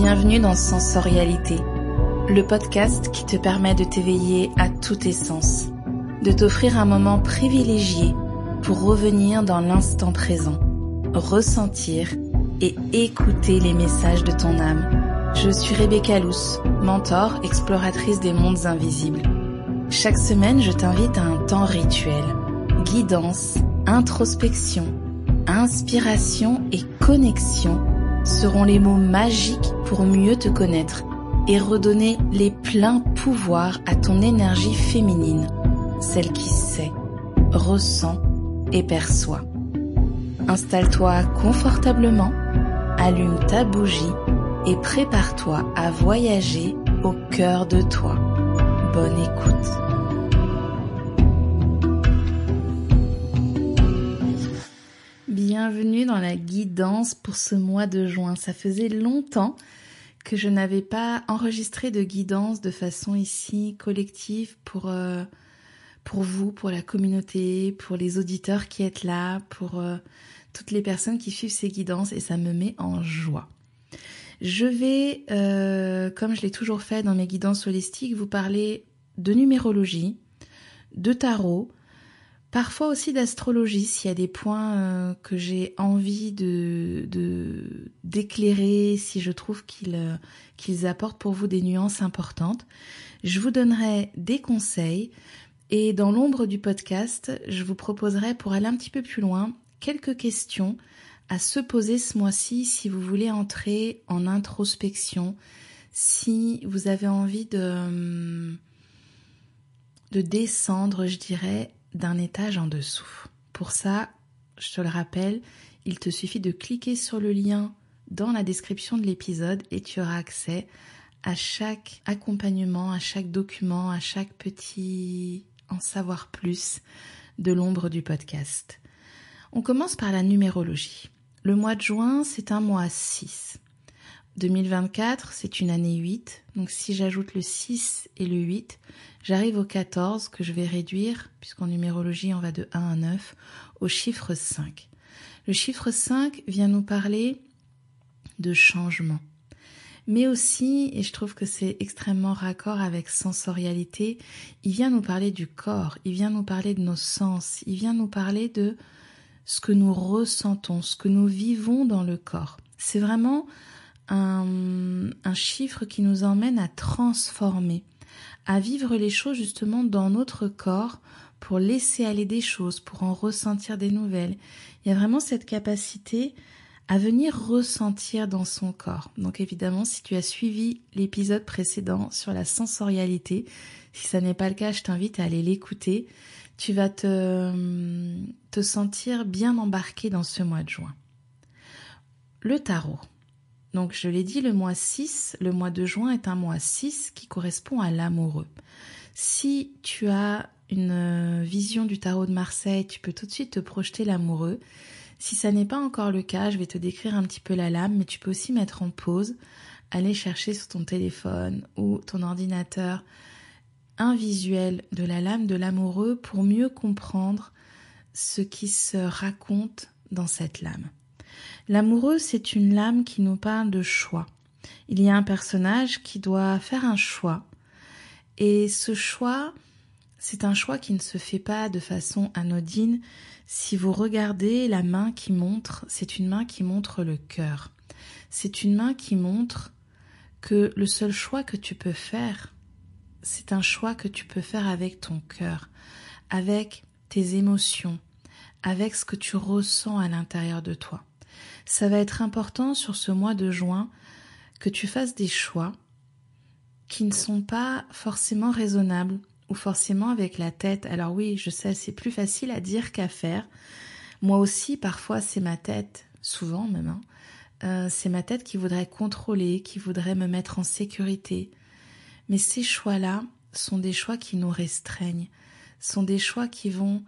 Bienvenue dans Sensorialité, le podcast qui te permet de t'éveiller à tous tes sens, de t'offrir un moment privilégié pour revenir dans l'instant présent, ressentir et écouter les messages de ton âme. Je suis Rebecca Luce, mentor, exploratrice des mondes invisibles. Chaque semaine, je t'invite à un temps rituel, guidance, introspection, inspiration et connexion seront les mots magiques pour mieux te connaître et redonner les pleins pouvoirs à ton énergie féminine, celle qui sait, ressent et perçoit. Installe-toi confortablement, allume ta bougie et prépare-toi à voyager au cœur de toi. Bonne écoute. Bienvenue dans la guidance pour ce mois de juin. Ça faisait longtemps que je n'avais pas enregistré de guidance de façon ici collective pour vous, pour la communauté, pour les auditeurs qui êtes là, pour toutes les personnes qui suivent ces guidances et ça me met en joie. Je vais, comme je l'ai toujours fait dans mes guidances holistiques, vous parler de numérologie, de tarot, parfois aussi d'astrologie s'il y a des points que j'ai envie d'éclairer, si je trouve qu'ils apportent pour vous des nuances importantes. Je vous donnerai des conseils et dans l'ombre du podcast, je vous proposerai pour aller un petit peu plus loin quelques questions à se poser ce mois-ci si vous voulez entrer en introspection, si vous avez envie de descendre, je dirais, d'un étage en dessous. Pour ça, je te le rappelle, il te suffit de cliquer sur le lien dans la description de l'épisode et tu auras accès à chaque accompagnement, à chaque document, à chaque petit en savoir plus de l'ombre du podcast. On commence par la numérologie. Le mois de juin, c'est un mois 6. 2024, c'est une année 8. Donc si j'ajoute le 6 et le 8, j'arrive au 14 que je vais réduire, puisqu'en numérologie, on va de 1 à 9, au chiffre 5. Le chiffre 5 vient nous parler de changement. Mais aussi, et je trouve que c'est extrêmement raccord avec sensorialité, il vient nous parler du corps, il vient nous parler de nos sens, il vient nous parler de ce que nous ressentons, ce que nous vivons dans le corps. C'est vraiment un chiffre qui nous emmène à transformer, à vivre les choses justement dans notre corps pour laisser aller des choses, pour en ressentir des nouvelles. Il y a vraiment cette capacité à venir ressentir dans son corps. Donc évidemment, si tu as suivi l'épisode précédent sur la sensorialité, si ça n'est pas le cas, je t'invite à aller l'écouter. Tu vas te sentir bien embarqué dans ce mois de juin. Le tarot. Donc je l'ai dit, le mois 6, le mois de juin est un mois 6 qui correspond à l'amoureux. Si tu as une vision du tarot de Marseille, tu peux tout de suite te projeter l'amoureux. Si ça n'est pas encore le cas, je vais te décrire un petit peu la lame, mais tu peux aussi mettre en pause, aller chercher sur ton téléphone ou ton ordinateur un visuel de la lame de l'amoureux pour mieux comprendre ce qui se raconte dans cette lame. L'amoureux, c'est une lame qui nous parle de choix. Il y a un personnage qui doit faire un choix. Et ce choix, c'est un choix qui ne se fait pas de façon anodine. Si vous regardez la main qui montre, c'est une main qui montre le cœur. C'est une main qui montre que le seul choix que tu peux faire, c'est un choix que tu peux faire avec ton cœur, avec tes émotions, avec ce que tu ressens à l'intérieur de toi. Ça va être important sur ce mois de juin que tu fasses des choix qui ne sont pas forcément raisonnables ou forcément avec la tête. Alors oui, je sais, c'est plus facile à dire qu'à faire. Moi aussi, parfois, c'est ma tête, souvent même, c'est ma tête qui voudrait contrôler, qui voudrait me mettre en sécurité. Mais ces choix-là sont des choix qui nous restreignent, sont des choix qui vont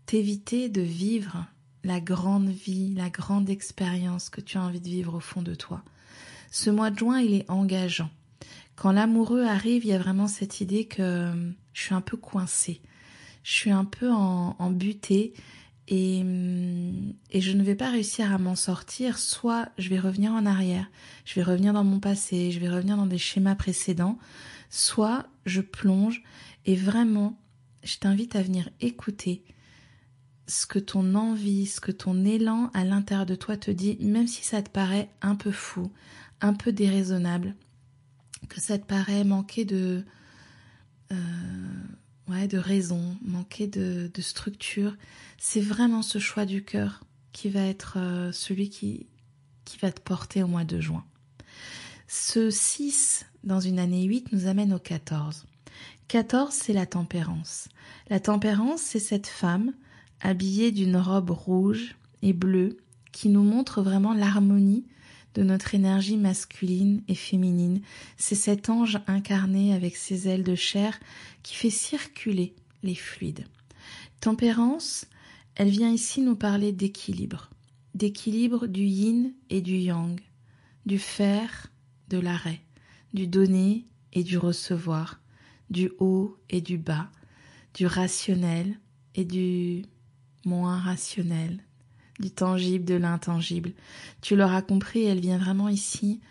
t'éviter de vivre la grande vie, la grande expérience que tu as envie de vivre au fond de toi. Ce mois de juin, il est engageant. Quand l'amoureux arrive, il y a vraiment cette idée que je suis un peu coincée, je suis un peu en butée et je ne vais pas réussir à m'en sortir. Soit je vais revenir en arrière, je vais revenir dans mon passé, je vais revenir dans des schémas précédents, soit je plonge et vraiment, je t'invite à venir écouter ce que ton envie, ce que ton élan à l'intérieur de toi te dit, même si ça te paraît un peu fou, un peu déraisonnable, que ça te paraît manquer de raison, manquer de structure. C'est vraiment ce choix du cœur qui va être celui qui va te porter au mois de juin. Ce 6 dans une année 8 nous amène au 14. 14, c'est la tempérance. La tempérance, c'est cette femme habillée d'une robe rouge et bleue qui nous montre vraiment l'harmonie de notre énergie masculine et féminine. C'est cet ange incarné avec ses ailes de chair qui fait circuler les fluides. Tempérance, elle vient ici nous parler d'équilibre du yin et du yang, du faire, de l'arrêt, du donner et du recevoir, du haut et du bas, du rationnel et du moins rationnel, du tangible, de l'intangible. Tu l'auras compris, elle vient vraiment ici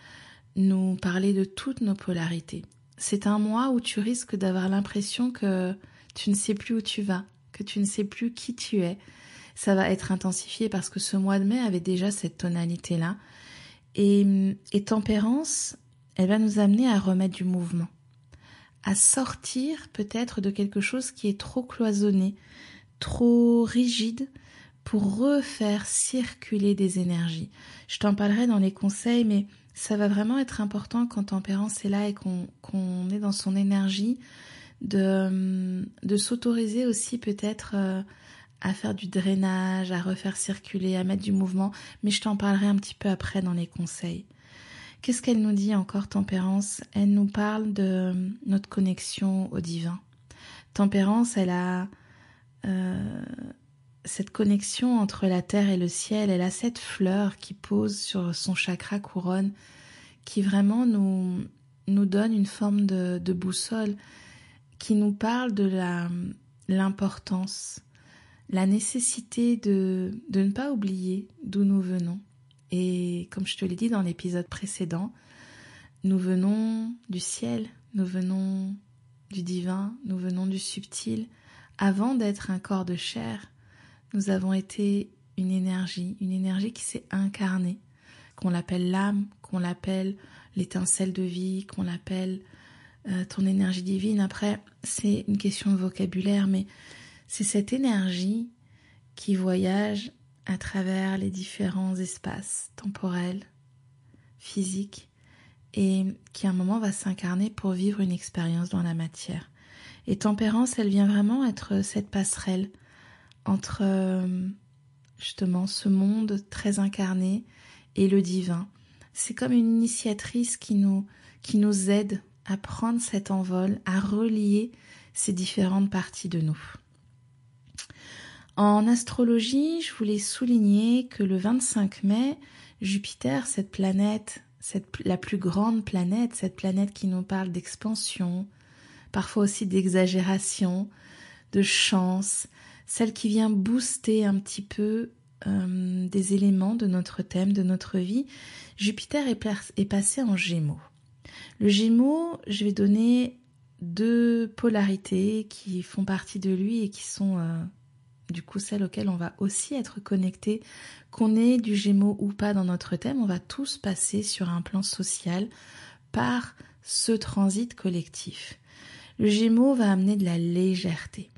nous parler de toutes nos polarités. C'est un mois où tu risques d'avoir l'impression que tu ne sais plus où tu vas, que tu ne sais plus qui tu es. Ça va être intensifié parce que ce mois de mai avait déjà cette tonalité-là. Et tempérance, elle va nous amener à remettre du mouvement, à sortir peut-être de quelque chose qui est trop cloisonné, trop rigide, pour refaire circuler des énergies. Je t'en parlerai dans les conseils, mais ça va vraiment être important quand Tempérance est là et qu'on est dans son énergie, de s'autoriser aussi peut-être à faire du drainage, à refaire circuler, à mettre du mouvement, mais je t'en parlerai un petit peu après dans les conseils. Qu'est-ce qu'elle nous dit encore, Tempérance ? Elle nous parle de notre connexion au divin. Tempérance, elle a cette connexion entre la terre et le ciel. Elle a cette fleur qui pose sur son chakra couronne, qui vraiment nous donne une forme de boussole, qui nous parle de l'importance, la nécessité de ne pas oublier d'où nous venons. Et comme je te l'ai dit dans l'épisode précédent, nous venons du ciel, nous venons du divin, nous venons du subtil. Avant d'être un corps de chair, nous avons été une énergie qui s'est incarnée, qu'on l'appelle l'âme, qu'on l'appelle l'étincelle de vie, qu'on l'appelle ton énergie divine. Après, c'est une question de vocabulaire, mais c'est cette énergie qui voyage à travers les différents espaces temporels, physiques, et qui à un moment va s'incarner pour vivre une expérience dans la matière. Et Tempérance, elle vient vraiment être cette passerelle entre justement ce monde très incarné et le divin. C'est comme une initiatrice qui nous aide à prendre cet envol, à relier ces différentes parties de nous. En astrologie, je voulais souligner que le 25 mai, Jupiter, cette planète, la plus grande planète, cette planète qui nous parle d'expansion, parfois aussi d'exagération, de chance, celle qui vient booster un petit peu des éléments de notre thème, de notre vie. Jupiter est passé en Gémeaux. Le Gémeaux, je vais donner 2 polarités qui font partie de lui et qui sont du coup celles auxquelles on va aussi être connecté. Qu'on ait du Gémeaux ou pas dans notre thème, on va tous passer sur un plan social par ce transit collectif. Le Gémeaux va amener de la légèreté.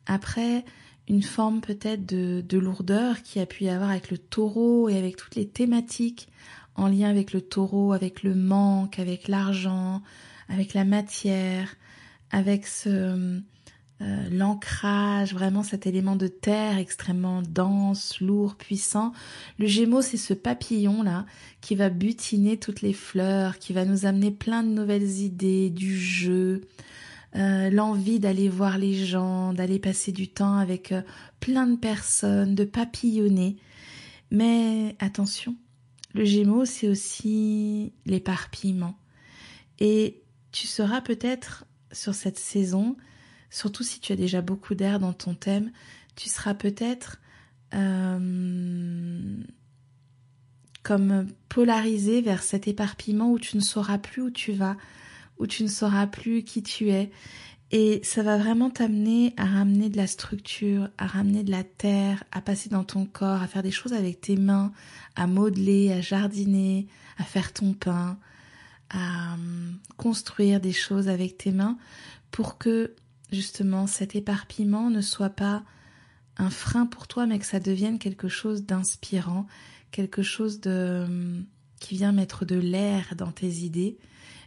Après, une forme peut-être de lourdeur qui a pu y avoir avec le Taureau et avec toutes les thématiques en lien avec le Taureau, avec le manque, avec l'argent, avec la matière, avec l'ancrage, vraiment cet élément de terre extrêmement dense, lourd, puissant. Le Gémeaux, c'est ce papillon-là qui va butiner toutes les fleurs, qui va nous amener plein de nouvelles idées, du jeu, l'envie d'aller voir les gens, d'aller passer du temps avec plein de personnes, de papillonner. Mais attention, le Gémeaux, c'est aussi l'éparpillement. Et tu seras peut-être sur cette saison, surtout si tu as déjà beaucoup d'air dans ton thème, tu seras peut-être comme polarisé vers cet éparpillement où tu ne sauras plus où tu vas, où tu ne sauras plus qui tu es. Et ça va vraiment t'amener à ramener de la structure, à ramener de la terre, à passer dans ton corps, à faire des choses avec tes mains, à modeler, à jardiner, à faire ton pain, à construire des choses avec tes mains pour que justement cet éparpillement ne soit pas un frein pour toi, mais que ça devienne quelque chose d'inspirant, quelque chose qui vient mettre de l'air dans tes idées,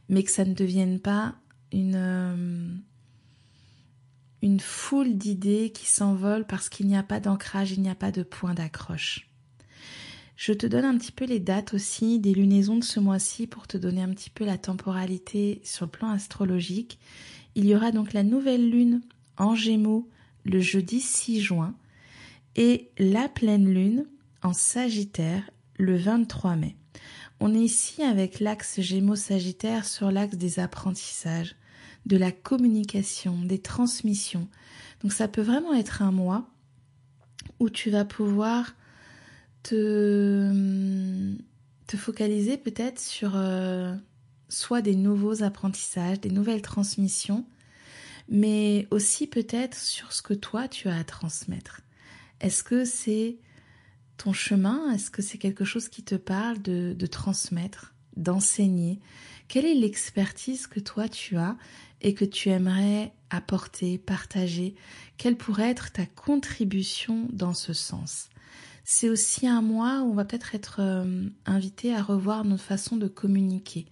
mais que ça ne devienne pas une foule d'idées qui s'envolent parce qu'il n'y a pas d'ancrage, il n'y a pas de point d'accroche. Je te donne un petit peu les dates aussi des lunaisons de ce mois-ci pour te donner un petit peu la temporalité sur le plan astrologique. Il y aura donc la nouvelle lune en Gémeaux le jeudi 6 juin et la pleine lune en Sagittaire le 23 mai. On est ici avec l'axe Gémeaux-Sagittaire sur l'axe des apprentissages, de la communication, des transmissions. Donc ça peut vraiment être un mois où tu vas pouvoir te focaliser peut-être sur soit des nouveaux apprentissages, des nouvelles transmissions, mais aussi peut-être sur ce que toi tu as à transmettre. Est-ce que c'est ton chemin? Est-ce que c'est quelque chose qui te parle de transmettre, d'enseigner? Quelle est l'expertise que toi tu as et que tu aimerais apporter, partager? Quelle pourrait être ta contribution dans ce sens? C'est aussi un mois où on va peut-être être invité à revoir notre façon de communiquer.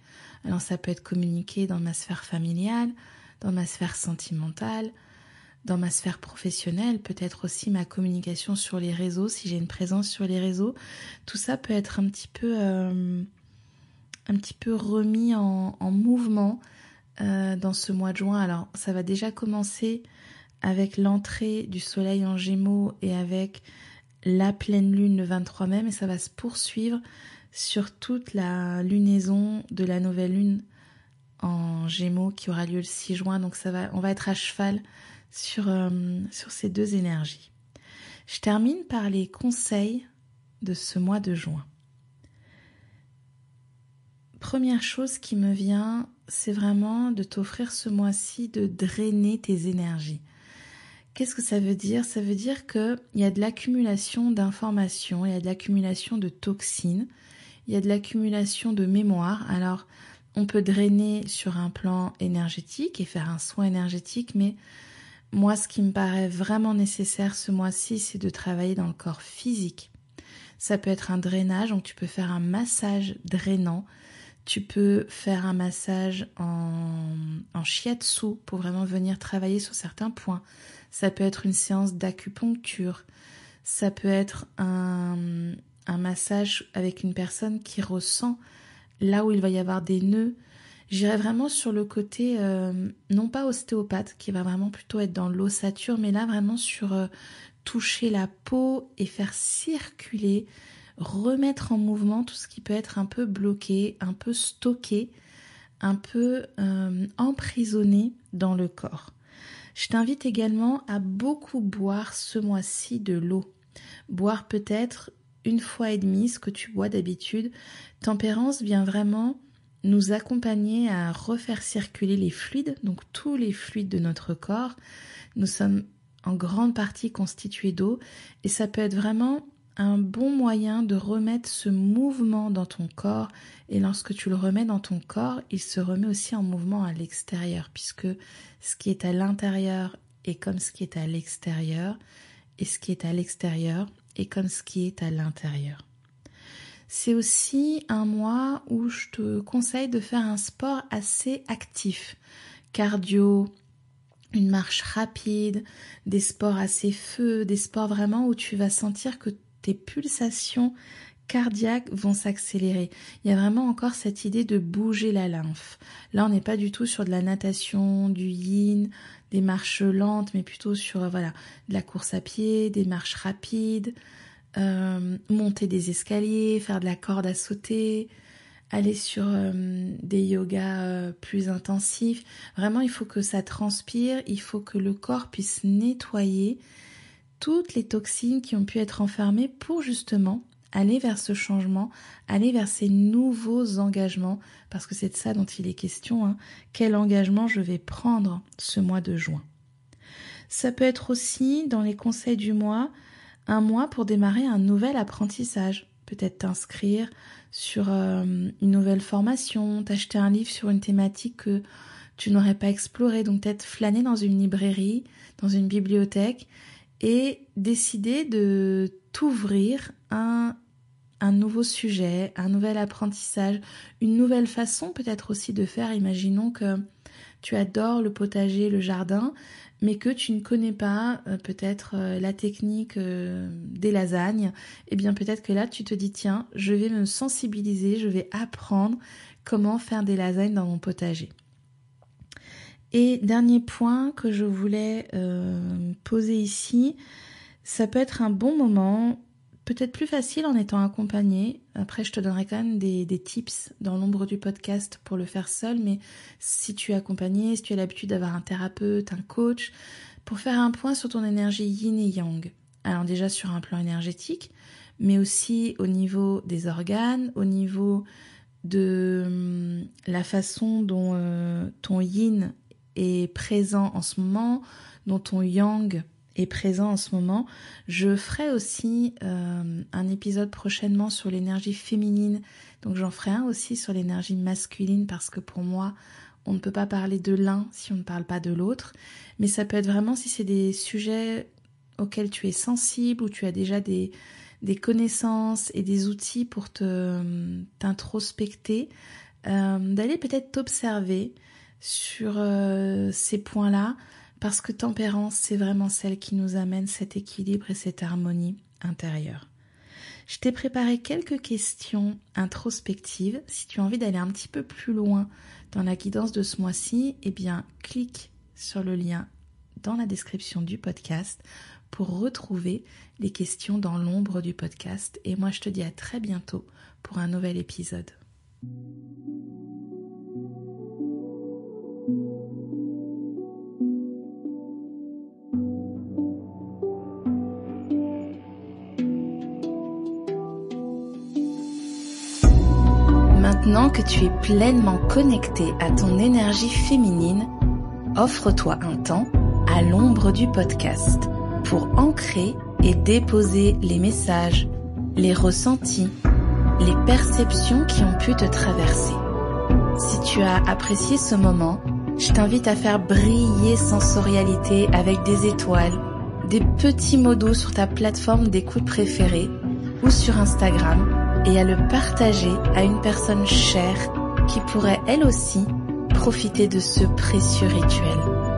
Alors ça peut être communiquer dans ma sphère familiale, dans ma sphère sentimentale, dans ma sphère professionnelle, peut-être aussi ma communication sur les réseaux, si j'ai une présence sur les réseaux. Tout ça peut être un petit peu remis en mouvement dans ce mois de juin. Alors ça va déjà commencer avec l'entrée du soleil en Gémeaux et avec la pleine lune le 23 mai, mais ça va se poursuivre sur toute la lunaison de la nouvelle lune en Gémeaux qui aura lieu le 6 juin. Donc on va être à cheval sur ces deux énergies. Je termine par les conseils de ce mois de juin. Première chose qui me vient, c'est vraiment de t'offrir ce mois-ci de drainer tes énergies. Qu'est-ce que ça veut dire? Ça veut dire qu'il y a de l'accumulation d'informations, il y a de l'accumulation de toxines, il y a de l'accumulation de mémoire. Alors, on peut drainer sur un plan énergétique et faire un soin énergétique, mais moi, ce qui me paraît vraiment nécessaire ce mois-ci, c'est de travailler dans le corps physique. Ça peut être un drainage, donc tu peux faire un massage drainant. Tu peux faire un massage en shiatsu pour vraiment venir travailler sur certains points. Ça peut être une séance d'acupuncture. Ça peut être un massage avec une personne qui ressent là où il va y avoir des nœuds. J'irais vraiment sur le côté, non pas ostéopathe, qui va vraiment plutôt être dans l'ossature, mais là vraiment sur toucher la peau et faire circuler, remettre en mouvement tout ce qui peut être un peu bloqué, un peu stocké, un peu emprisonné dans le corps. Je t'invite également à beaucoup boire ce mois-ci de l'eau. Boire peut-être 1,5 fois ce que tu bois d'habitude. Tempérance vient vraiment nous accompagner à refaire circuler les fluides, donc tous les fluides de notre corps. Nous sommes en grande partie constitués d'eau et ça peut être vraiment un bon moyen de remettre ce mouvement dans ton corps. Et lorsque tu le remets dans ton corps, il se remet aussi en mouvement à l'extérieur, puisque ce qui est à l'intérieur est comme ce qui est à l'extérieur, et ce qui est à l'extérieur est comme ce qui est à l'intérieur. C'est aussi un mois où je te conseille de faire un sport assez actif, cardio, une marche rapide, des sports assez feu, des sports vraiment où tu vas sentir que tes pulsations cardiaques vont s'accélérer. Il y a vraiment encore cette idée de bouger la lymphe. Là, on n'est pas du tout sur de la natation, du yin, des marches lentes, mais plutôt sur de la course à pied, des marches rapides, monter des escaliers, faire de la corde à sauter, aller sur des yogas plus intensifs. Vraiment, il faut que ça transpire, il faut que le corps puisse nettoyer toutes les toxines qui ont pu être enfermées pour justement aller vers ce changement, aller vers ces nouveaux engagements, parce que c'est de ça dont il est question, hein. Quel engagement je vais prendre ce mois de juin. Ça peut être aussi, dans les conseils du mois, un mois pour démarrer un nouvel apprentissage. Peut-être t'inscrire sur une nouvelle formation, t'acheter un livre sur une thématique que tu n'aurais pas explorée, donc peut-être flâner dans une librairie, dans une bibliothèque et décider de t'ouvrir un nouveau sujet, un nouvel apprentissage, une nouvelle façon peut-être aussi de faire. Imaginons que tu adores le potager, le jardin, mais que tu ne connais pas peut-être la technique des lasagnes. Eh bien peut-être que là tu te dis tiens, je vais me sensibiliser, je vais apprendre comment faire des lasagnes dans mon potager. Et dernier point que je voulais poser ici, ça peut être un bon moment, peut-être plus facile en étant accompagné. Après, je te donnerai quand même des tips dans l'ombre du podcast pour le faire seul, mais si tu es accompagné, si tu as l'habitude d'avoir un thérapeute, un coach, pour faire un point sur ton énergie yin et yang. Alors déjà sur un plan énergétique, mais aussi au niveau des organes, au niveau de la façon dont ton yin est présent en ce moment, dont ton yang est présent en ce moment. Je ferai aussi un épisode prochainement sur l'énergie féminine, donc j'en ferai un aussi sur l'énergie masculine, parce que pour moi, on ne peut pas parler de l'un si on ne parle pas de l'autre, mais ça peut être vraiment si c'est des sujets auxquels tu es sensible, ou tu as déjà des connaissances et des outils pour t'introspecter, d'aller peut-être t'observer sur ces points-là, parce que tempérance, c'est vraiment celle qui nous amène cet équilibre et cette harmonie intérieure. Je t'ai préparé quelques questions introspectives. Si tu as envie d'aller un petit peu plus loin dans la guidance de ce mois-ci, eh bien, clique sur le lien dans la description du podcast pour retrouver les questions dans l'ombre du podcast. Et moi, je te dis à très bientôt pour un nouvel épisode. Maintenant que tu es pleinement connecté à ton énergie féminine, offre-toi un temps à l'ombre du podcast pour ancrer et déposer les messages, les ressentis, les perceptions qui ont pu te traverser. Si tu as apprécié ce moment, je t'invite à faire briller sensorialité avec des étoiles, des petits mots doux sur ta plateforme d'écoute préférée ou sur Instagram, et à le partager à une personne chère qui pourrait elle aussi profiter de ce précieux rituel.